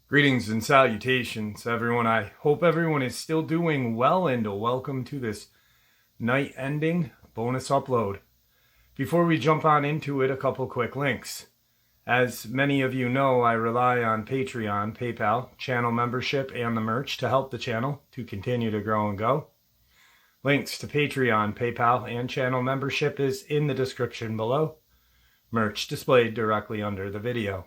Greetings and salutations, everyone. I hope everyone is still doing well, and welcome to this night-ending bonus upload. Before we jump on into it, a couple quick links. As many of you know, I rely on Patreon, PayPal, channel membership, and the merch to help the channel to continue to grow and go. Links to Patreon, PayPal, and channel membership is in the description below. Merch displayed directly under the video.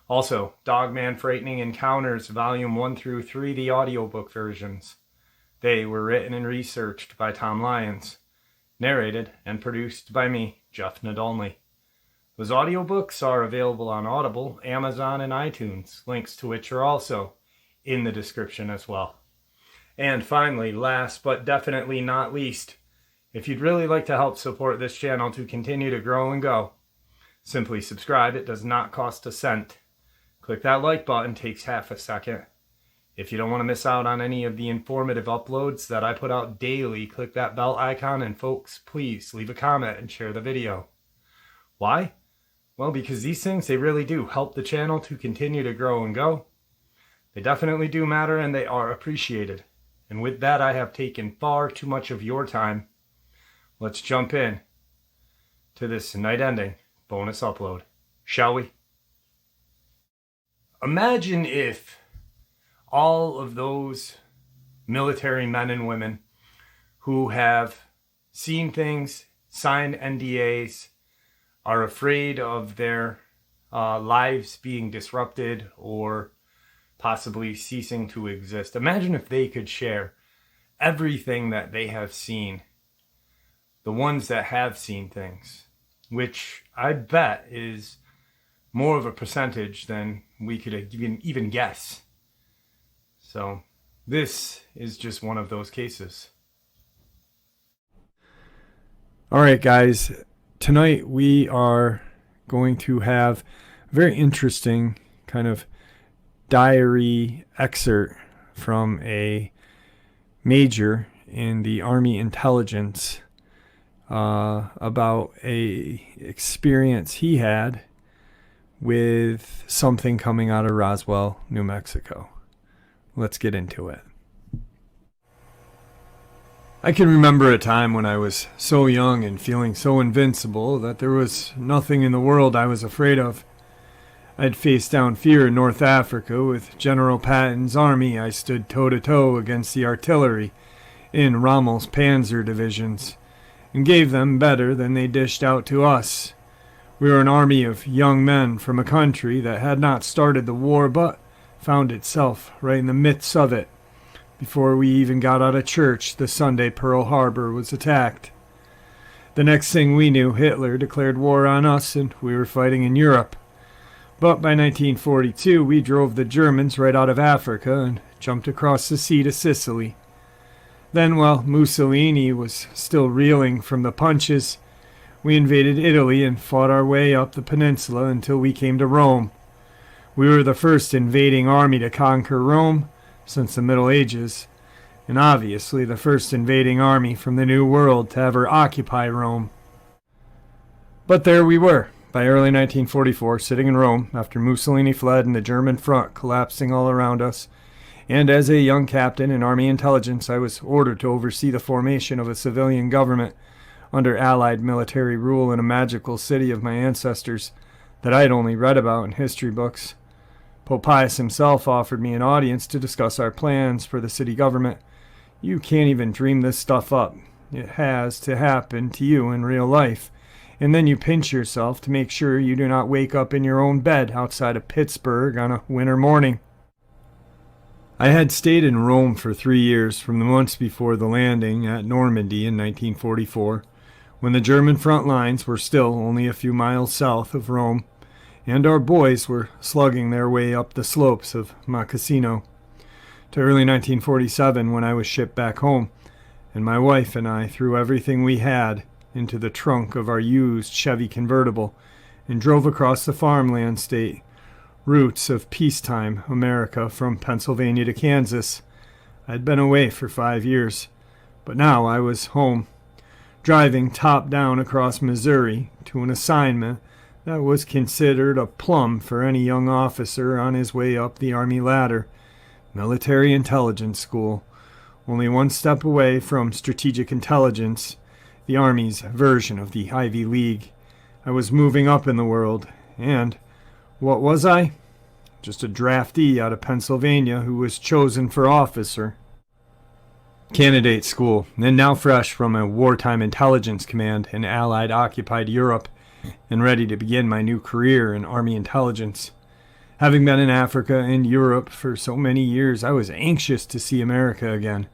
Also, Dogman Frightening Encounters Volume 1 through 3, the audiobook versions. They were written and researched by Tom Lyons, narrated and produced by me, Jeff Nadolny. Those audiobooks are available on Audible, Amazon, and iTunes, links to which are also in the description as well. And finally, last but definitely not least, if you'd really like to help support this channel to continue to grow and go, simply subscribe. It does not cost a cent. Click that like button, takes half a second. If you don't want to miss out on any of the informative uploads that I put out daily, click that bell icon, and folks, please leave a comment and share the video. Why? Well, because these things, they really do help the channel to continue to grow and go. They definitely do matter, and they are appreciated. And with that, I have taken far too much of your time. Let's jump in to this night-ending bonus upload, shall we? Imagine if all of those military men and women who have seen things, signed NDAs, are afraid of their lives being disrupted or possibly ceasing to exist. Imagine if they could share everything that they have seen, the ones that have seen things, which I bet is more of a percentage than we could even guess. So this is just one of those cases. All right, guys. Tonight we are going to have a very interesting kind of diary excerpt from a major in the Army intelligence about a experience he had with something coming out of Roswell, New Mexico. Let's get into it. I can remember a time when I was so young and feeling so invincible that there was nothing in the world I was afraid of. I'd faced down fear in North Africa with General Patton's army. I stood toe-to-toe against the artillery in Rommel's panzer divisions and gave them better than they dished out to us. We were an army of young men from a country that had not started the war but found itself right in the midst of it. Before we even got out of church, the Sunday Pearl Harbor was attacked. The next thing we knew, Hitler declared war on us and we were fighting in Europe. But by 1942, we drove the Germans right out of Africa and jumped across the sea to Sicily. Then, while Mussolini was still reeling from the punches, we invaded Italy and fought our way up the peninsula until we came to Rome. We were the first invading army to conquer Rome since the Middle Ages, and obviously the first invading army from the New World to ever occupy Rome. But there we were, by early 1944, sitting in Rome after Mussolini fled and the German front collapsing all around us. And as a young captain in Army intelligence, I was ordered to oversee the formation of a civilian government under Allied military rule in a magical city of my ancestors that I had only read about in history books. Pope Pius himself offered me an audience to discuss our plans for the city government. You can't even dream this stuff up. It has to happen to you in real life. And then you pinch yourself to make sure you do not wake up in your own bed outside of Pittsburgh on a winter morning. I had stayed in Rome for 3 years, from the months before the landing at Normandy in 1944, when the German front lines were still only a few miles south of Rome, and our boys were slugging their way up the slopes of Macassino, to early 1947 when I was shipped back home, and my wife and I threw everything we had into the trunk of our used Chevy convertible and drove across the farmland state, roots of peacetime America from Pennsylvania to Kansas. I'd been away for 5 years, but now I was home, driving top down across Missouri to an assignment that was considered a plum for any young officer on his way up the Army ladder, Military Intelligence School, only one step away from Strategic Intelligence, the Army's version of the Ivy League. I was moving up in the world, and what was I? Just a draftee out of Pennsylvania who was chosen for officer. Candidate school, and now fresh from a wartime intelligence command in Allied occupied Europe, and ready to begin my new career in Army intelligence. Having been in Africa and Europe for so many years, I was anxious to see America again.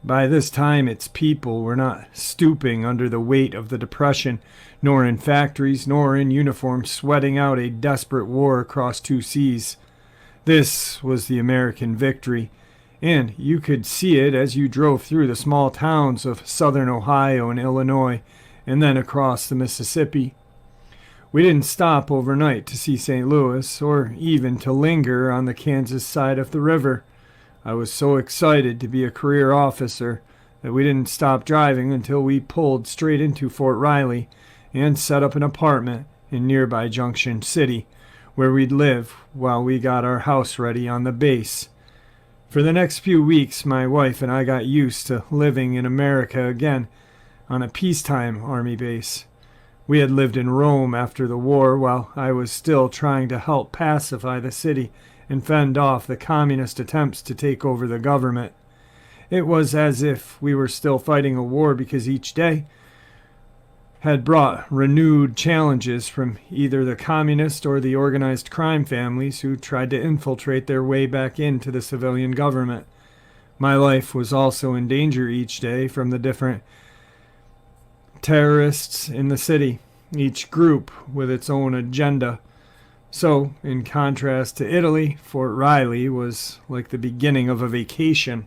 By this time, its people were not stooping under the weight of the Depression, nor in factories, nor in uniform, sweating out a desperate war across two seas. This was the American victory, and you could see it as you drove through the small towns of southern Ohio and Illinois, and then across the Mississippi. We didn't stop overnight to see St. Louis, or even to linger on the Kansas side of the river. I was so excited to be a career officer that we didn't stop driving until we pulled straight into Fort Riley and set up an apartment in nearby Junction City, where we'd live while we got our house ready on the base. For the next few weeks, my wife and I got used to living in America again on a peacetime Army base. We had lived in Rome after the war while I was still trying to help pacify the city and fend off the communist attempts to take over the government. It was as if we were still fighting a war because each day had brought renewed challenges from either the communist or the organized crime families who tried to infiltrate their way back into the civilian government. My life was also in danger each day from the different terrorists in the city, each group with its own agenda. So, in contrast to Italy, Fort Riley was like the beginning of a vacation.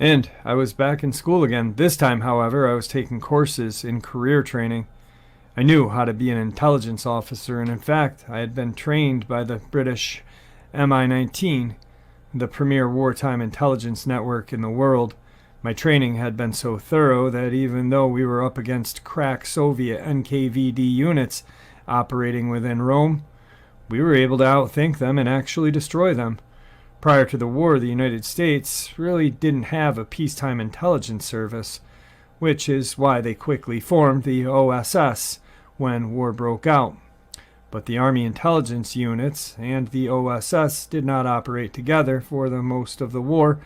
And I was back in school again. This time, however, I was taking courses in career training. I knew how to be an intelligence officer, and in fact, I had been trained by the British MI-19, the premier wartime intelligence network in the world. My training had been so thorough that even though we were up against crack Soviet NKVD units operating within Rome, we were able to outthink them and actually destroy them. Prior to the war, the United States really didn't have a peacetime intelligence service, which is why they quickly formed the OSS when war broke out. But the Army intelligence units and the OSS did not operate together for the most of the war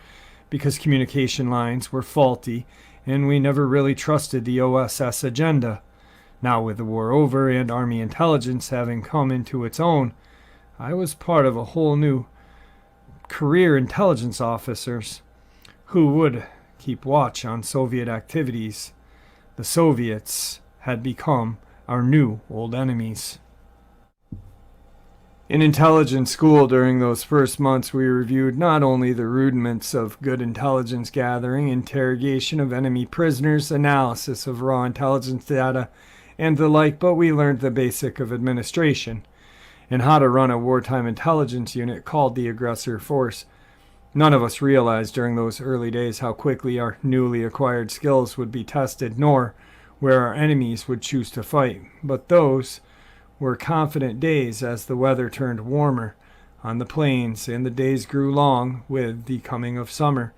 because communication lines were faulty and we never really trusted the OSS agenda. Now with the war over and Army intelligence having come into its own, I was part of a whole new career intelligence officers who would keep watch on Soviet activities. The Soviets had become our new old enemies. In intelligence school during those first months, we reviewed not only the rudiments of good intelligence gathering, interrogation of enemy prisoners, analysis of raw intelligence data, and the like, but we learned the basic of administration and how to run a wartime intelligence unit called the aggressor force. None of us realized during those early days how quickly our newly acquired skills would be tested, nor where our enemies would choose to fight. But those were confident days as the weather turned warmer on the plains and the days grew long with the coming of summer.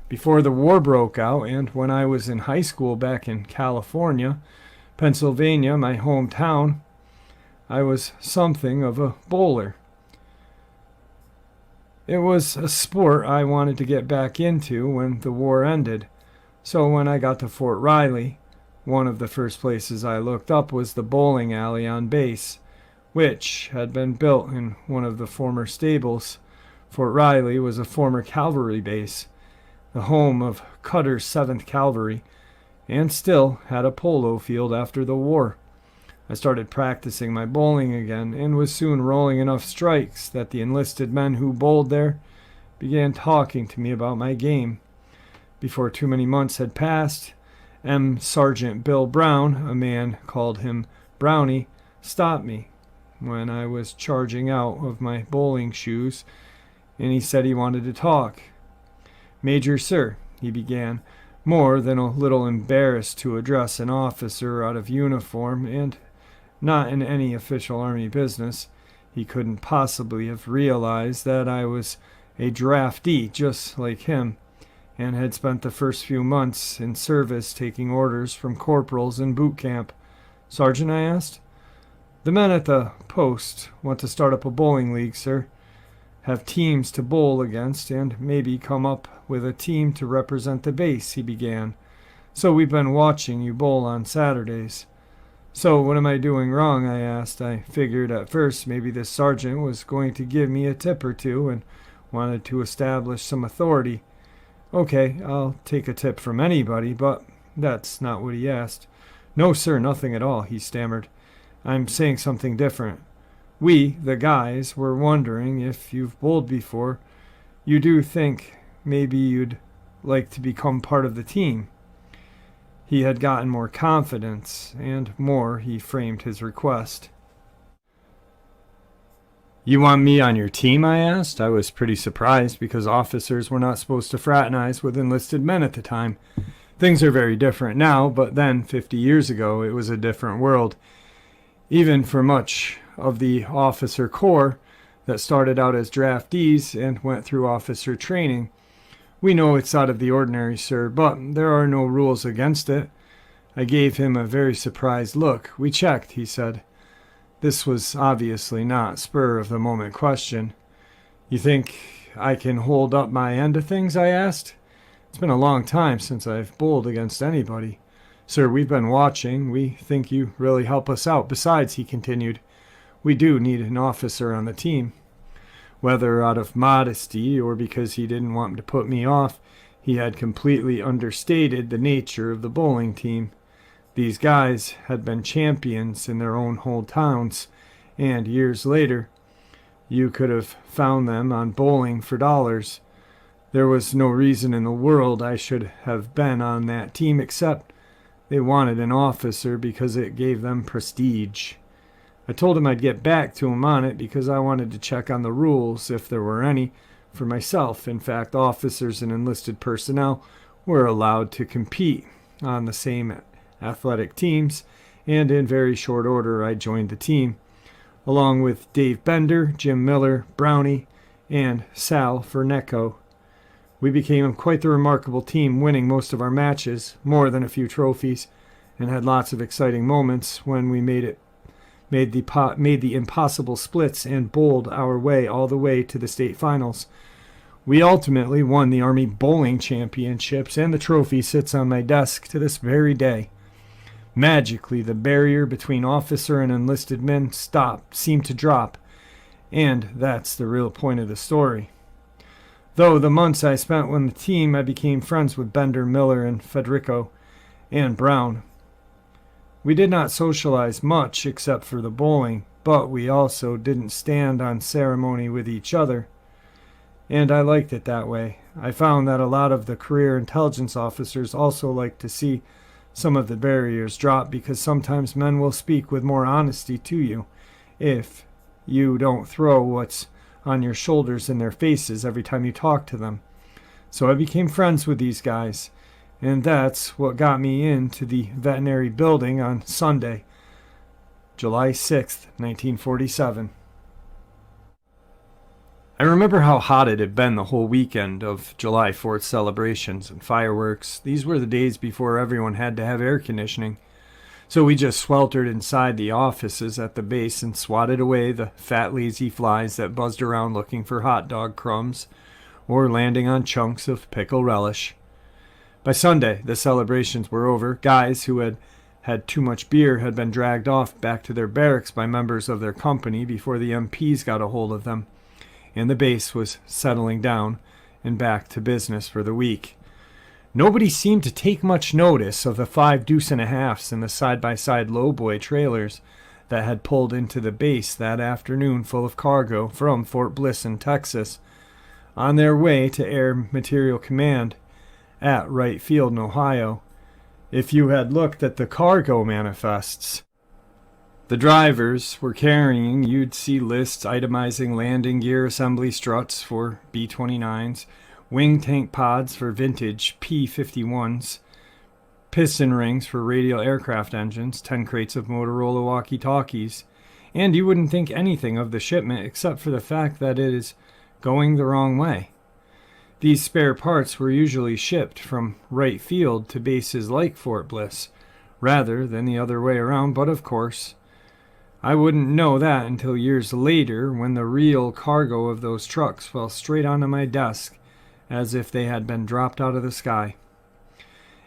Before the war broke out and when I was in high school back in California, Pennsylvania, my hometown, I was something of a bowler. It was a sport I wanted to get back into when the war ended. So when I got to Fort Riley, one of the first places I looked up was the bowling alley on base, which had been built in one of the former stables. Fort Riley was a former cavalry base, the home of Cutter's 7th Cavalry, and still had a polo field after the war. I started practicing my bowling again and was soon rolling enough strikes that the enlisted men who bowled there began talking to me about my game. Before too many months had passed, Sergeant Bill Brown, a man called him Brownie, stopped me when I was charging out of my bowling shoes, and he said he wanted to talk. "Major, sir," he began, more than a little embarrassed to address an officer out of uniform and not in any official Army business. He couldn't possibly have realized that I was a draftee just like him, and had spent the first few months in service taking orders from corporals in boot camp. "Sergeant," I asked. "The men at the post want to start up a bowling league, sir. Have teams to bowl against and maybe come up with a team to represent the base," he began. "So we've been watching you bowl on Saturdays." "So what am I doing wrong?" I asked. I figured at first maybe this sergeant was going to give me a tip or two and wanted to establish some authority. "Okay, I'll take a tip from anybody, but that's not what he asked." "No, sir, nothing at all," he stammered. "I'm saying something different. We, the guys, were wondering if you've bowled before. You do think maybe you'd like to become part of the team?" He had gotten more confidence, and more he framed his request. "You want me on your team?" I asked. I was pretty surprised because officers were not supposed to fraternize with enlisted men at the time. Things are very different now, but then, 50 years ago, it was a different world. Even for much of the officer corps that started out as draftees and went through officer training. "We know it's out of the ordinary, sir, but there are no rules against it." I gave him a very surprised look. "We checked," he said. This was obviously not spur-of-the-moment question. "You think I can hold up my end of things?" I asked. "It's been a long time since I've bowled against anybody." "Sir, we've been watching. We think you really help us out. Besides," he continued, "we do need an officer on the team." Whether out of modesty or because he didn't want to put me off, he had completely understated the nature of the bowling team. These guys had been champions in their own hometowns, and years later, you could have found them on Bowling for Dollars. There was no reason in the world I should have been on that team except they wanted an officer because it gave them prestige. I told him I'd get back to him on it because I wanted to check on the rules, if there were any, for myself. In fact, officers and enlisted personnel were allowed to compete on the same athletic teams, and in very short order I joined the team, along with Dave Bender, Jim Miller, Brownie, and Sal Fernecco. We became quite the remarkable team, winning most of our matches, more than a few trophies, and had lots of exciting moments when we made the impossible splits and bowled our way all the way to the state finals. We ultimately won the Army Bowling Championships, and the trophy sits on my desk to this very day. Magically, the barrier between officer and enlisted men seemed to drop, and that's the real point of the story. Though the months I spent with the team, I became friends with Bender, Miller, and Federico, and Brown. We did not socialize much except for the bowling, but we also didn't stand on ceremony with each other, and I liked it that way. I found that a lot of the career intelligence officers also like to see some of the barriers drop because sometimes men will speak with more honesty to you if you don't throw what's on your shoulders in their faces every time you talk to them. So I became friends with these guys, and that's what got me into the veterinary building on Sunday, July 6th, 1947. I remember how hot it had been the whole weekend of July 4th celebrations and fireworks. These were the days before everyone had to have air conditioning. So we just sweltered inside the offices at the base and swatted away the fat, lazy flies that buzzed around looking for hot dog crumbs or landing on chunks of pickle relish. By Sunday, the celebrations were over. Guys who had had too much beer had been dragged off back to their barracks by members of their company before the MPs got a hold of them, and the base was settling down and back to business for the week. Nobody seemed to take much notice of the 5 deuce-and-a-halfs and the side-by-side lowboy trailers that had pulled into the base that afternoon full of cargo from Fort Bliss in Texas, on their way to Air Material Command at Wright Field in Ohio. If you had looked at the cargo manifests the drivers were carrying, you'd see lists itemizing landing gear assembly struts for B-29s, wing tank pods for vintage P-51s, piston rings for radial aircraft engines, 10 crates of Motorola walkie-talkies, and you wouldn't think anything of the shipment except for the fact that it is going the wrong way. These spare parts were usually shipped from right field to bases like Fort Bliss, rather than the other way around, but of course, I wouldn't know that until years later when the real cargo of those trucks fell straight onto my desk as if they had been dropped out of the sky.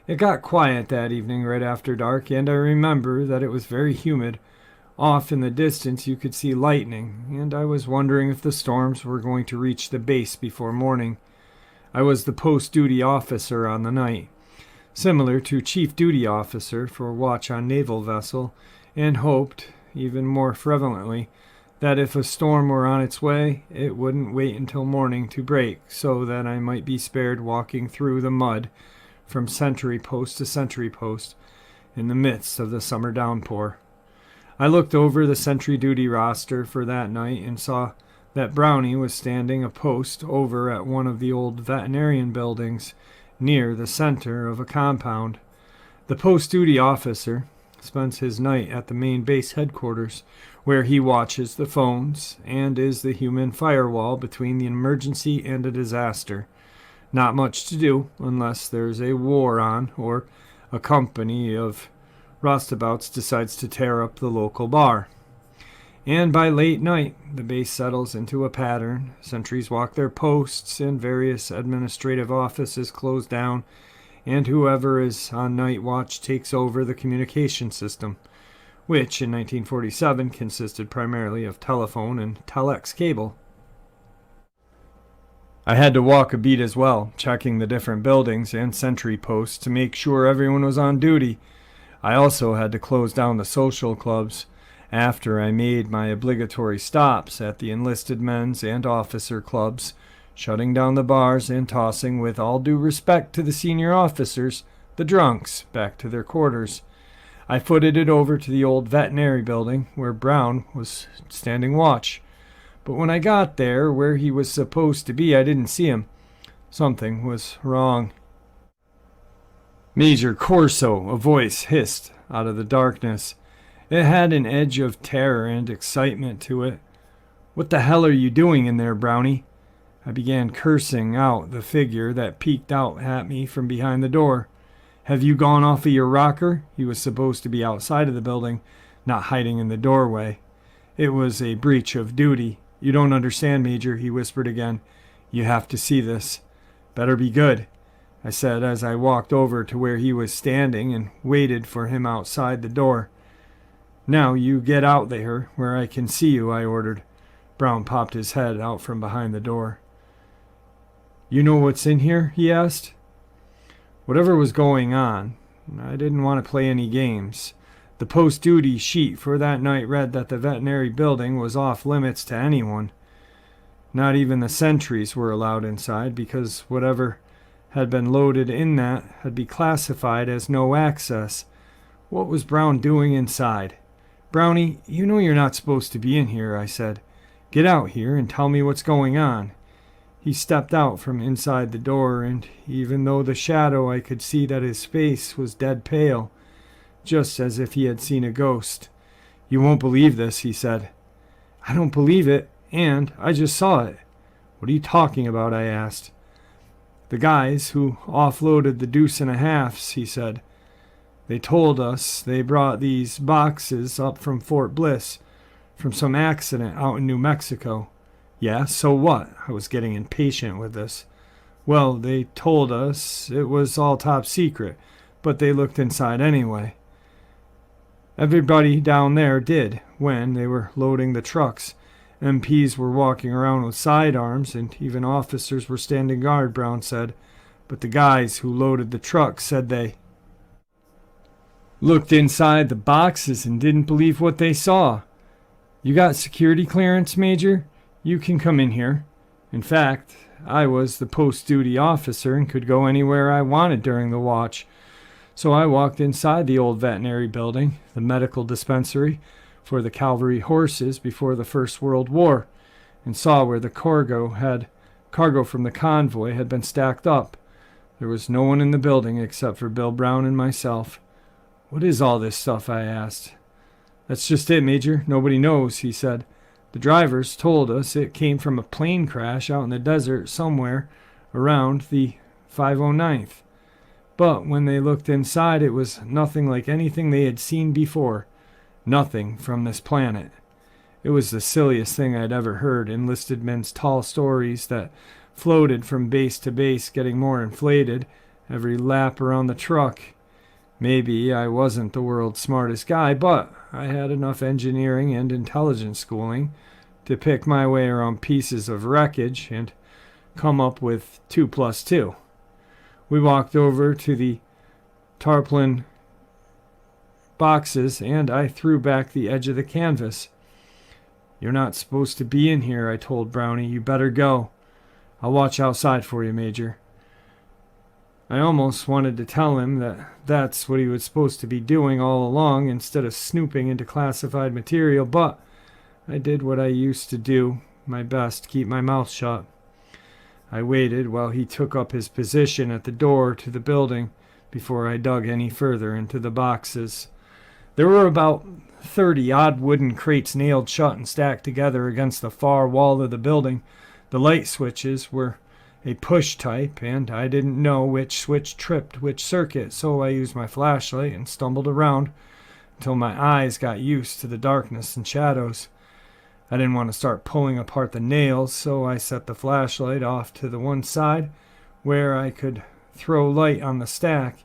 It got quiet that evening right after dark, and I remember that it was very humid. Off in the distance you could see lightning, and I was wondering if the storms were going to reach the base before morning. I was the post-duty officer on the night, similar to chief duty officer for watch on naval vessel, and hoped, even more fervently, that if a storm were on its way, it wouldn't wait until morning to break, so that I might be spared walking through the mud from sentry post to sentry post in the midst of the summer downpour. I looked over the sentry duty roster for that night and saw that Brownie was standing a post over at one of the old veterinarian buildings near the center of a compound. The post-duty officer spends his night at the main base headquarters, where he watches the phones and is the human firewall between the emergency and a disaster. Not much to do unless there's a war on or a company of roustabouts decides to tear up the local bar. And by late night, the base settles into a pattern. Sentries walk their posts, and various administrative offices close down, and whoever is on night watch takes over the communication system, which in 1947 consisted primarily of telephone and telex cable. I had to walk a beat as well, checking the different buildings and sentry posts to make sure everyone was on duty. I also had to close down the social clubs after I made my obligatory stops at the enlisted men's and officer clubs, shutting down the bars and tossing, with all due respect to the senior officers, the drunks back to their quarters. I footed it over to the old veterinary building where Brown was standing watch. But when I got there, where he was supposed to be, I didn't see him. Something was wrong. "Major Corso," a voice hissed out of the darkness. It had an edge of terror and excitement to it. "What the hell are you doing in there, Brownie?" I began cursing out the figure that peeked out at me from behind the door. "Have you gone off of your rocker?" He was supposed to be outside of the building, not hiding in the doorway. It was a breach of duty. "You don't understand, Major," he whispered again. "You have to see this. Better be good," I said as I walked over to where he was standing and waited for him outside the door. "Now you get out there where I can see you," I ordered. Brown popped his head out from behind the door. "You know what's in here?" he asked. Whatever was going on, I didn't want to play any games. The post-duty sheet for that night read that the veterinary building was off limits to anyone. Not even the sentries were allowed inside because whatever had been loaded in that had been classified as no access. What was Brown doing inside? "Brownie, you know you're not supposed to be in here," I said. "Get out here and tell me what's going on." He stepped out from inside the door, and even though the shadow, I could see that his face was dead pale, just as if he had seen a ghost. "You won't believe this," he said. "I don't believe it, and I just saw it." "What are you talking about?" I asked. "The guys who offloaded the 2.5s," he said. "They told us they brought these boxes up from Fort Bliss, from some accident out in New Mexico." "Yeah, so what?" I was getting impatient with this. "Well, they told us it was all top secret, but they looked inside anyway. Everybody down there did when they were loading the trucks. MPs were walking around with sidearms, and even officers were standing guard," Brown said. "But the guys who loaded the trucks said they looked inside the boxes and didn't believe what they saw." "You got security clearance, Major? You can come in here." In fact, I was the post-duty officer and could go anywhere I wanted during the watch. So I walked inside the old veterinary building, the medical dispensary for the cavalry horses before the First World War, and saw where the cargo had cargo from the convoy had been stacked up. There was no one in the building except for Bill Brown and myself. "What is all this stuff?" I asked. "That's just it, Major. Nobody knows," he said. "The drivers told us it came from a plane crash out in the desert somewhere around the 509th. But when they looked inside, it was nothing like anything they had seen before. Nothing from this planet." It was the silliest thing I'd ever heard, enlisted men's tall stories that floated from base to base, getting more inflated every lap around the truck. Maybe I wasn't the world's smartest guy, but I had enough engineering and intelligence schooling to pick my way around pieces of wreckage and come up with 2 plus 2. We walked over to the tarpaulin boxes, and I threw back the edge of the canvas. "You're not supposed to be in here," I told Brownie. "You better go. I'll watch outside for you, Major." I almost wanted to tell him that that's what he was supposed to be doing all along instead of snooping into classified material, but I did what I used to do, my best to keep my mouth shut. I waited while he took up his position at the door to the building before I dug any further into the boxes. There were about 30 odd wooden crates nailed shut and stacked together against the far wall of the building. The light switches were a push type, and I didn't know which switch tripped which circuit, so I used my flashlight and stumbled around until my eyes got used to the darkness and shadows. I didn't want to start pulling apart the nails, so I set the flashlight off to the one side where I could throw light on the stack,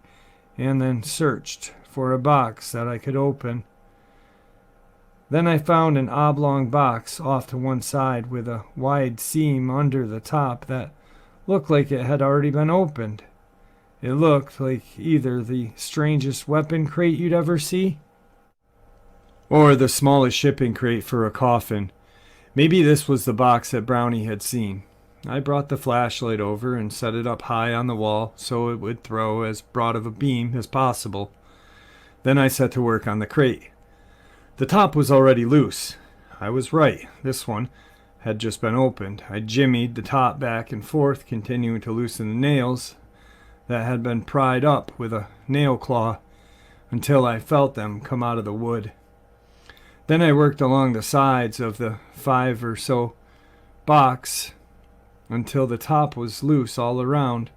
and then searched for a box that I could open. Then I found an oblong box off to one side with a wide seam under the top that looked like it had already been opened. It looked like either the strangest weapon crate you'd ever see, or the smallest shipping crate for a coffin. Maybe this was the box that Brownie had seen. I brought the flashlight over and set it up high on the wall so it would throw as broad of a beam as possible. Then I set to work on the crate. The top was already loose. I was right. This one had just been opened. I jimmied the top back and forth, continuing to loosen the nails that had been pried up with a nail claw until I felt them come out of the wood. Then I worked along the sides of the 5 or so box until the top was loose all around.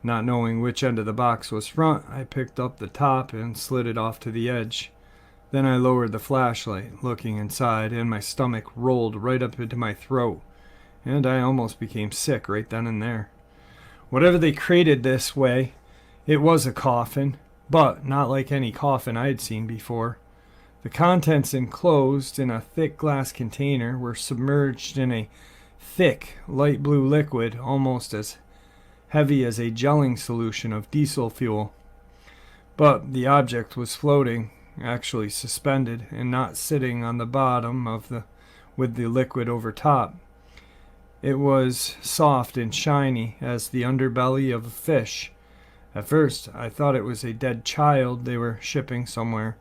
Not knowing which end of the box was front, I picked up the top and slid it off to the edge. Then I lowered the flashlight, looking inside, and my stomach rolled right up into my throat, and I almost became sick right then and there. Whatever they crated this way, it was a coffin, but not like any coffin I had seen before. The contents, enclosed in a thick glass container, were submerged in a thick, light blue liquid, almost as heavy as a gelling solution of diesel fuel. But the object was floating, actually suspended, and not sitting on the bottom of with the liquid over top. It was soft and shiny as the underbelly of a fish. At first I thought it was a dead child they were shipping somewhere,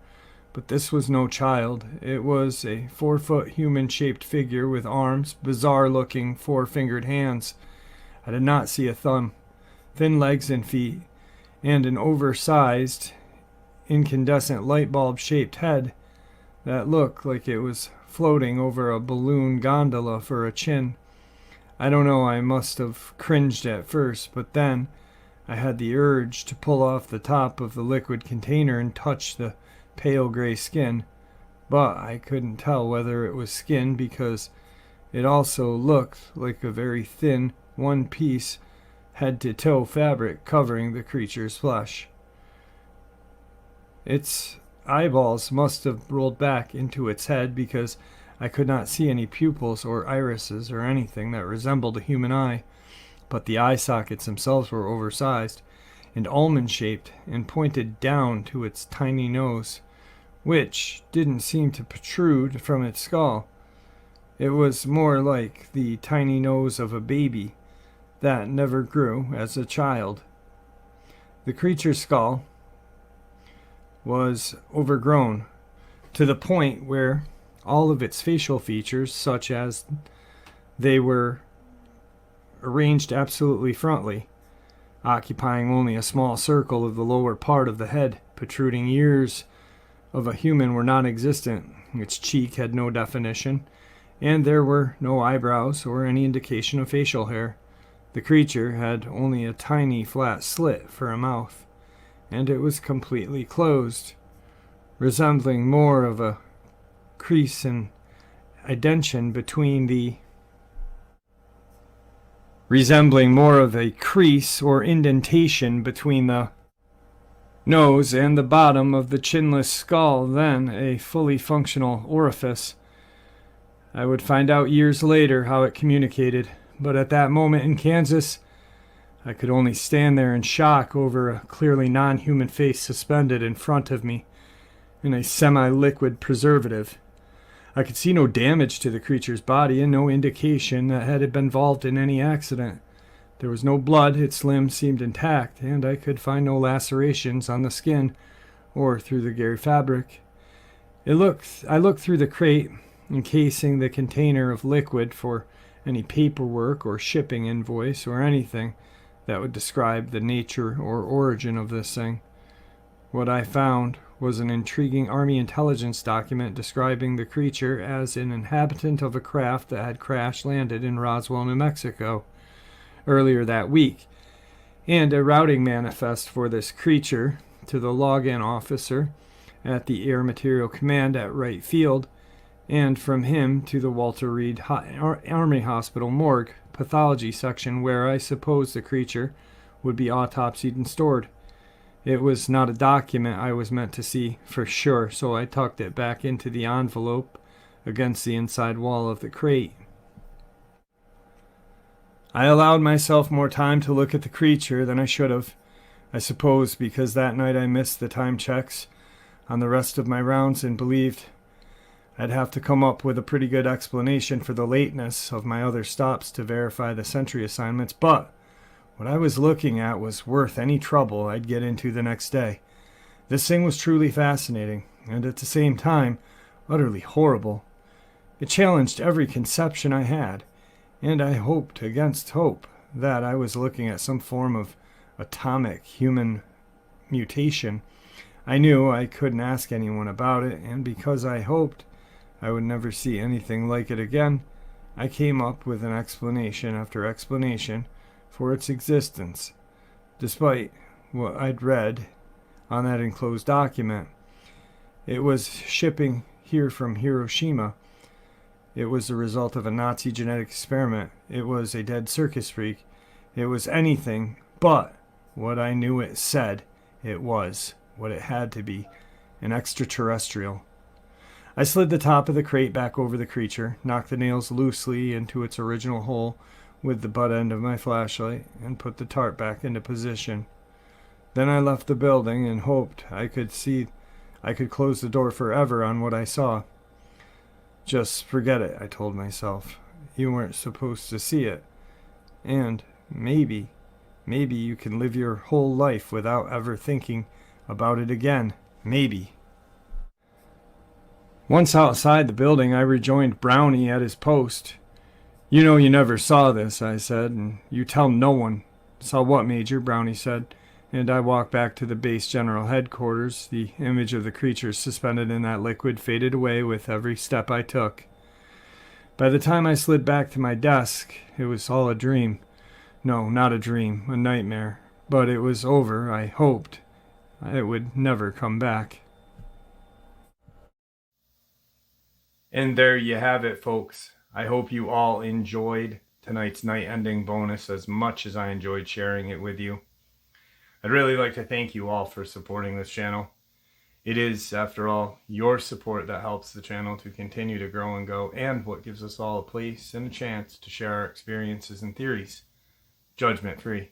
but this was no child. It was a 4-foot human-shaped figure with arms, bizarre-looking 4-fingered hands. I did not see a thumb, thin legs and feet, and an oversized, incandescent light bulb shaped head that looked like it was floating over a balloon gondola for a chin. I don't know, I must have cringed at first, but then I had the urge to pull off the top of the liquid container and touch the pale gray skin, but I couldn't tell whether it was skin because it also looked like a very thin, one-piece, head-to-toe fabric covering the creature's flesh. Its eyeballs must have rolled back into its head because I could not see any pupils or irises or anything that resembled a human eye, but the eye sockets themselves were oversized and almond-shaped and pointed down to its tiny nose, which didn't seem to protrude from its skull. It was more like the tiny nose of a baby that never grew as a child. The creature's skull was overgrown to the point where all of its facial features, such as they were arranged absolutely frontally, occupying only a small circle of the lower part of the head. Protruding ears of a human were non-existent. Its cheek had no definition, and there were no eyebrows or any indication of facial hair. The creature had only a tiny flat slit for a mouth, and it was completely closed, resembling more of a crease and indentation between the nose and the bottom of the chinless skull than a fully functional orifice. I would find out years later how it communicated, but at that moment in Kansas, I could only stand there in shock over a clearly non-human face suspended in front of me in a semi-liquid preservative. I could see no damage to the creature's body and no indication that it had been involved in any accident. There was no blood, its limbs seemed intact, and I could find no lacerations on the skin or through the gray fabric. I looked through the crate, encasing the container of liquid for any paperwork or shipping invoice or anything that would describe the nature or origin of this thing. What I found was an intriguing Army intelligence document describing the creature as an inhabitant of a craft that had crash-landed in Roswell, New Mexico, earlier that week, and a routing manifest for this creature to the login officer at the Air Material Command at Wright Field, and from him to the Walter Reed Army Hospital morgue pathology section, where I suppose the creature would be autopsied and stored. It was not a document I was meant to see for sure, so I tucked it back into the envelope against the inside wall of the crate. I allowed myself more time to look at the creature than I should have, I suppose because that night I missed the time checks on the rest of my rounds and believed I'd have to come up with a pretty good explanation for the lateness of my other stops to verify the sentry assignments, but what I was looking at was worth any trouble I'd get into the next day. This thing was truly fascinating, and at the same time, utterly horrible. It challenged every conception I had, and I hoped against hope that I was looking at some form of atomic human mutation. I knew I couldn't ask anyone about it, and because I hoped I would never see anything like it again, I came up with an explanation after explanation for its existence. Despite what I'd read on that enclosed document, it was shipping here from Hiroshima. It was the result of a Nazi genetic experiment. It was a dead circus freak. It was anything but what I knew it said it was, what it had to be, an extraterrestrial. I slid the top of the crate back over the creature, knocked the nails loosely into its original hole with the butt end of my flashlight, and put the tarp back into position. Then I left the building and hoped I could close the door forever on what I saw. Just forget it, I told myself. You weren't supposed to see it. And maybe you can live your whole life without ever thinking about it again. Maybe. Once outside the building, I rejoined Brownie at his post. You know you never saw this, I said, and you tell no one. Saw what, Major? Brownie said, and I walked back to the base general headquarters. The image of the creature suspended in that liquid faded away with every step I took. By the time I slid back to my desk, it was all a dream. No, not a dream, a nightmare. But it was over, I hoped. It would never come back. And there you have it, folks. I hope you all enjoyed tonight's night-ending bonus as much as I enjoyed sharing it with you. I'd really like to thank you all for supporting this channel. It is, after all, your support that helps the channel to continue to grow and go, and what gives us all a place and a chance to share our experiences and theories, judgment-free.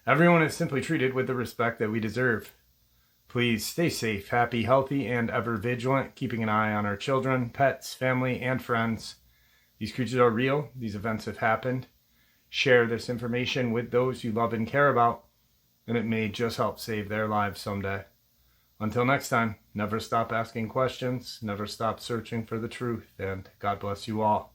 Everyone is simply treated with the respect that we deserve. Please stay safe, happy, healthy, and ever vigilant, keeping an eye on our children, pets, family, and friends. These creatures are real. These events have happened. Share this information with those you love and care about, and it may just help save their lives someday. Until next time, never stop asking questions, never stop searching for the truth, and God bless you all.